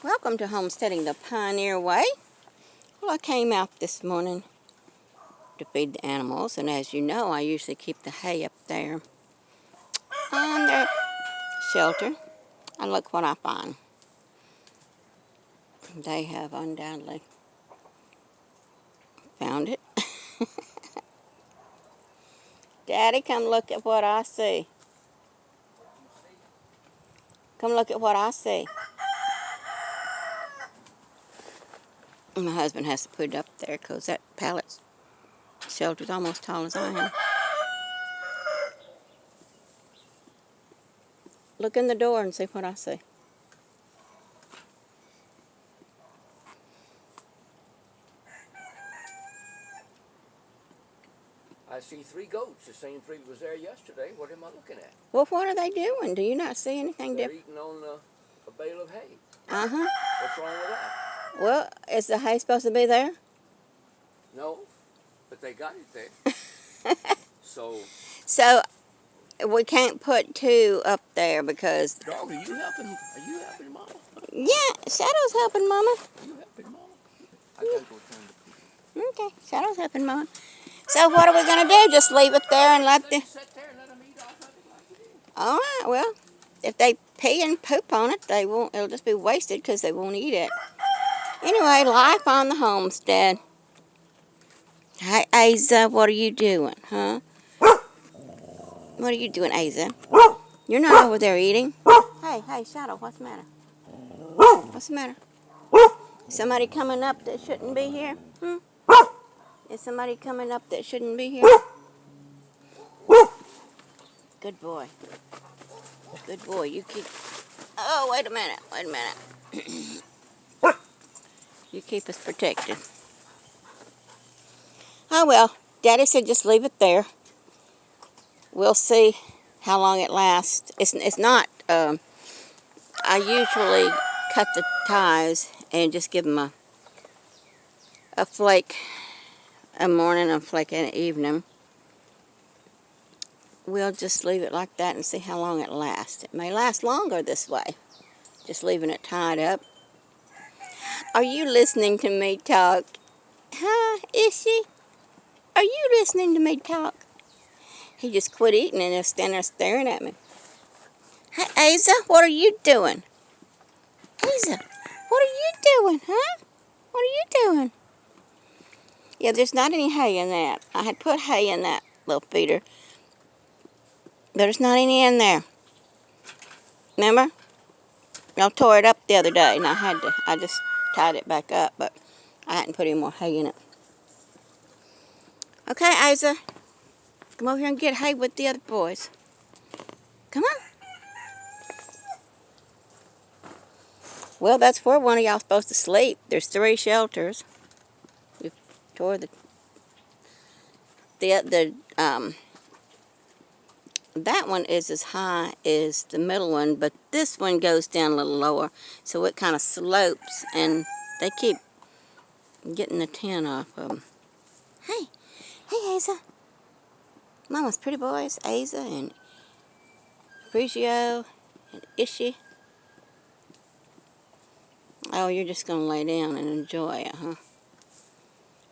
Welcome to Homesteading the Pioneer Way. Well, I came out this morning to feed the animals, and as you know, I usually keep the hay up there on their shelter. And look what I find. They have undoubtedly found it. Daddy, come look at what I see. Come look at what I see. My husband has to put it up there because that pallet shelter is almost as tall as I am. Look in the door and see what I see. I see 3 goats, the same 3 was there yesterday. What am I looking at? Well, what are they doing? Do you not see anything They're different? eating on a bale of hay. Uh-huh. What's wrong with that? Well, is the hay supposed to be there? No, but they got it there. So, we can't put 2 up there because... dog, are you helping Mama? Yeah, Shadow's helping Mama. Are you helping Mama? I gotta go turn the people. Okay, Shadow's helping Mama. So what are we going to do? Just leave it there and let the... Sit there and let them eat off of it like it is. All right, well, if they pee and poop on it, they won't. It'll just be wasted because they won't eat it. Anyway, life on the homestead. Hey, Asa, what are you doing, huh? What are you doing, Asa? You're not over there eating. Hey, Shadow, what's the matter? What's the matter? Somebody coming up that shouldn't be here? Is somebody coming up that shouldn't be here? Good boy. Good boy. You keep... Oh, wait a minute. You keep us protected. Oh, well. Daddy said just leave it there. We'll see how long it lasts. It's not... I usually cut the ties and just give them a flake a morning and a flake in the evening. We'll just leave it like that and see how long it lasts. It may last longer this way, just leaving it tied up. Are you listening to me talk? Huh, is she? Are you listening to me talk? He just quit eating and is standing there staring at me. Hey, Asa, what are you doing? Asa, what are you doing, huh? What are you doing? Yeah, there's not any hay in that. I had put hay in that little feeder. There's not any in there. Remember? I tore it up the other day and I just tied it back up, but I hadn't put any more hay in it. Okay, Asa. Come over here and get hay with the other boys. Come on. Well, that's where one of y'all supposed to sleep. There's 3 shelters. We tore that one is as high as the middle one, but this one goes down a little lower, so it kind of slopes, and they keep getting the tin off of them. Hey, Asa. Mama's pretty boys, Asa and Frigio and Ishi. Oh, you're just going to lay down and enjoy it, huh?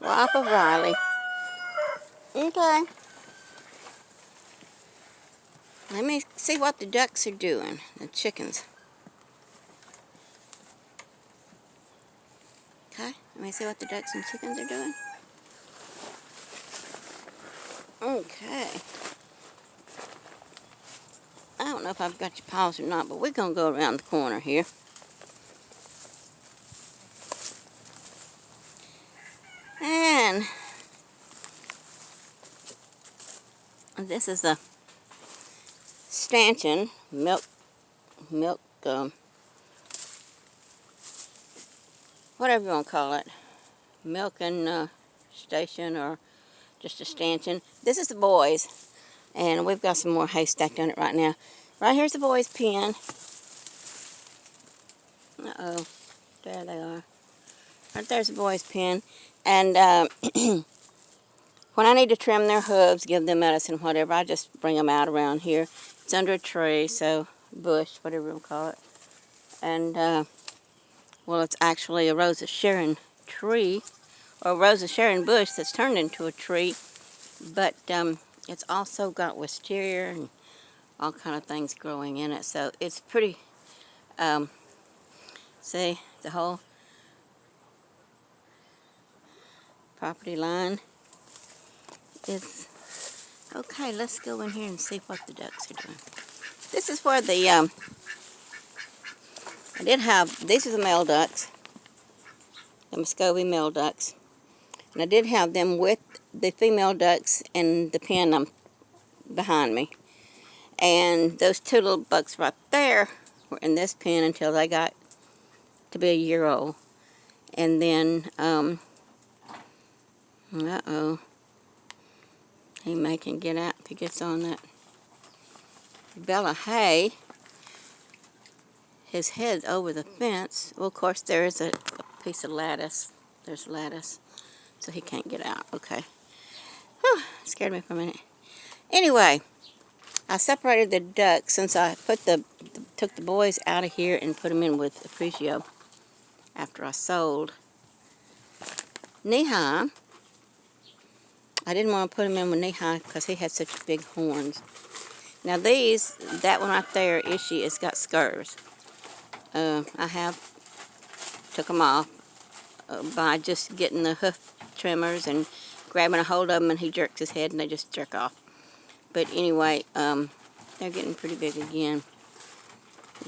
Wife of Riley. Okay. Let me see what the ducks are doing, the chickens. Okay, let me see what the ducks and chickens are doing. Okay. I don't know if I've got your paws or not, but we're going to go around the corner here. And this is the stanchion, milk, whatever you want to call it, milking station or just a stanchion. This is the boys, and we've got some more hay stacked on it right now. Right here's the boys' pen. Uh-oh, there they are. Right there's the boys' pen, and when I need to trim their hooves, give them medicine, whatever, I just bring them out around here. It's under a tree, so bush, whatever you want to call it. And Well, it's actually a Rose of Sharon tree, or a Rose of Sharon bush that's turned into a tree. But it's also got wisteria and all kind of things growing in it. So it's pretty, see, the whole property line is, okay, let's go in here and see what the ducks are doing. This is where the, I did have, these are the male ducks, the Muscovy male ducks. And I did have them with the female ducks in the pen behind me. And those two little bucks right there were in this pen until they got to be a year old. And then, uh-oh, he may can get out if he gets on that Bella hay. His head's over the fence. Well, of course, there is a piece of lattice. There's lattice, so he can't get out. Okay. Whew, scared me for a minute. Anyway, I separated the ducks since I took the boys out of here and put them in with Apprecio after I sold Knee-High. I didn't want to put him in with Knee-High because he had such big horns. Now these, that one right there, Ishii, has got scurs. I have took them off by just getting the hoof trimmers and grabbing a hold of them, and he jerks his head and they just jerk off. But anyway, they're getting pretty big again.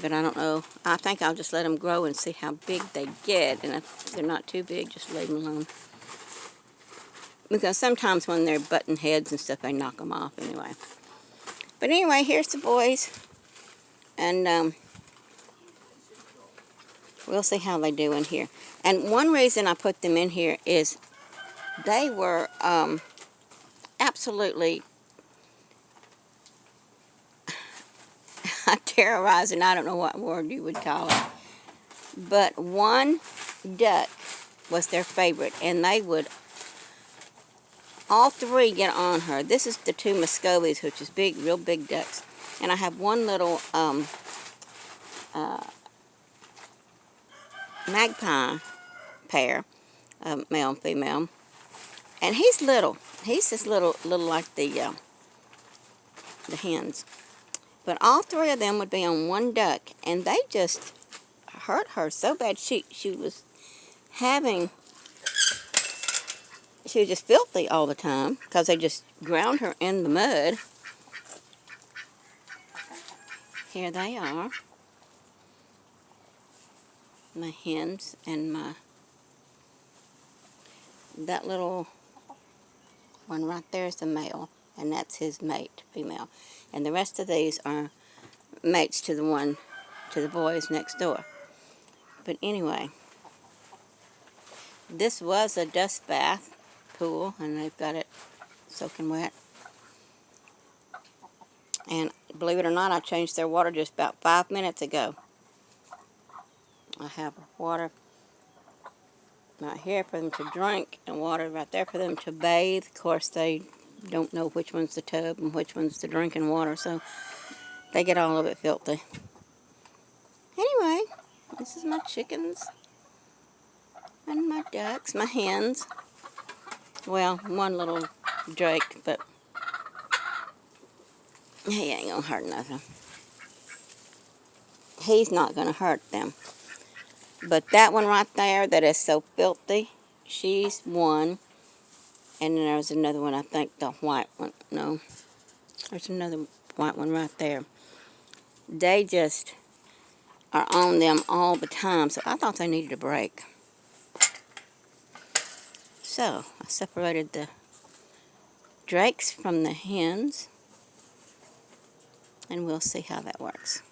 But I don't know. I think I'll just let them grow and see how big they get. And if they're not too big, just leave them alone. Because sometimes when they're button heads and stuff, they knock them off anyway. But anyway, here's the boys. And we'll see how they do in here. And one reason I put them in here is they were absolutely terrorizing. I don't know what word you would call it. But one duck was their favorite, and they would all three get on her. This is the two Muscovies, which is big, real big ducks. And I have one little magpie pair, male and female. And he's little. He's just little like the hens. But all three of them would be on one duck, and they just hurt her so bad. She was just filthy all the time because they just ground her in the mud. Here they are. My hens and that little one right there is the male, and that's his mate, female. And the rest of these are mates to the boys next door. But anyway, this was a dust bath pool, and they've got it soaking wet. And believe it or not, I changed their water just about 5 minutes ago. I have water right here for them to drink and water right there for them to bathe. Of course, they don't know which one's the tub and which one's the drinking water, so they get all of it filthy. Anyway, this is my chickens and my ducks, my hens. Well, one little drake, but he ain't gonna hurt nothing. He's not gonna hurt them. But that one right there that is so filthy, she's one. And then there's another one, I think the white one. No, there's another white one right there. They just are on them all the time, so I thought they needed a break. So I separated the drakes from the hens, and we'll see how that works.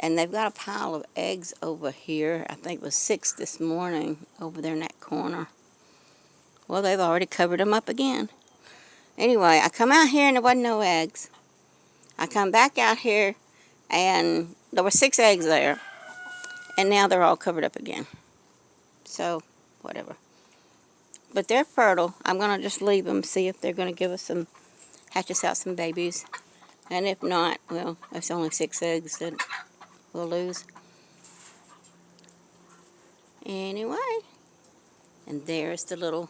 And they've got a pile of eggs over here. I think it was 6 this morning over there in that corner. Well, they've already covered them up again. Anyway, I come out here and there wasn't no eggs. I come back out here and there were 6 eggs there. And now they're all covered up again. So, whatever. But they're fertile. I'm going to just leave them, see if they're going to give us hatch us out some babies. And if not, well, it's only 6 eggs that we'll lose. Anyway, and there's the little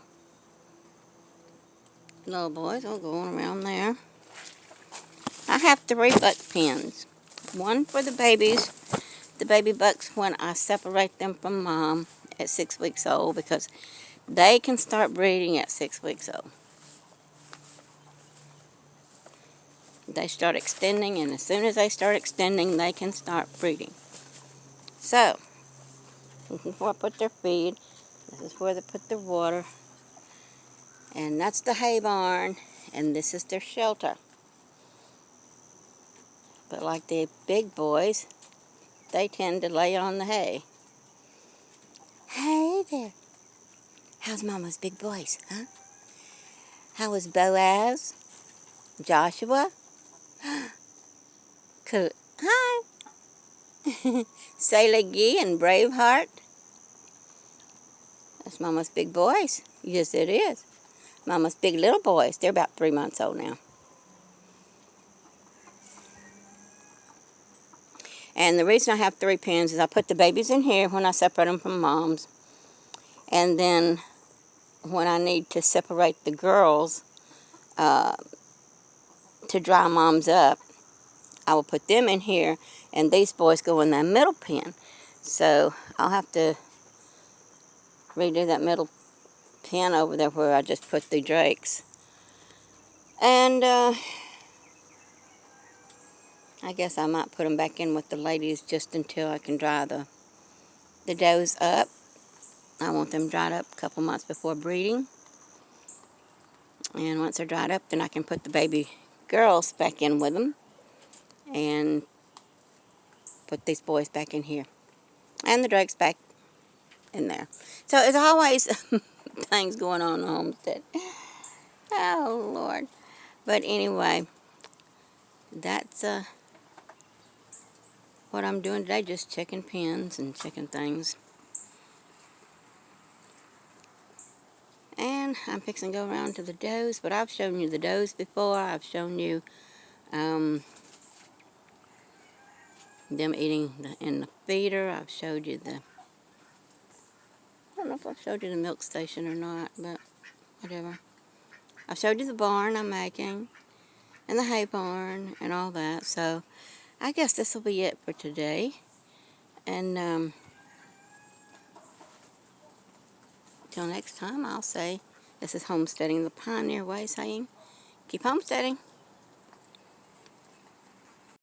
boys all going around there. I have 3 buck pens. One for the babies, the baby bucks, when I separate them from mom at 6 weeks old, because they can start breeding at 6 weeks old. They start extending, and as soon as they start extending, they can start breeding. So, this is where I put their feed. This is where they put their water. And that's the hay barn, and this is their shelter. But like the big boys, they tend to lay on the hay. Hey there. How's Mama's big boys, huh? How was Boaz? Joshua? Cool. Hi. Sailor Gee and Braveheart. That's Mama's big boys. Yes, it is. Mama's big little boys. They're about 3 months old now. And the reason I have 3 pens is I put the babies in here when I separate them from moms. And then when I need to separate the girls to dry moms up, I will put them in here, and these boys go in that middle pen. So I'll have to redo that middle pen over there where I just put the drakes. And I guess I might put them back in with the ladies just until I can dry the does up. I want them dried up a couple months before breeding. And once they're dried up, then I can put the baby girls back in with them and put these boys back in here. And the drakes back in there. So it's always things going on in the homestead. Oh, Lord. But anyway, that's what I'm doing today, just checking pens and checking things. And I'm fixing to go around to the does, but I've shown you the does before. I've shown you them eating in the feeder. I've showed you I don't know if I showed you the milk station or not, but whatever. I showed you the barn I'm making, and the hay barn, and all that. So I guess this will be it for today. And till next time, I'll say, this is Homesteading the Pioneer Way, saying, keep homesteading.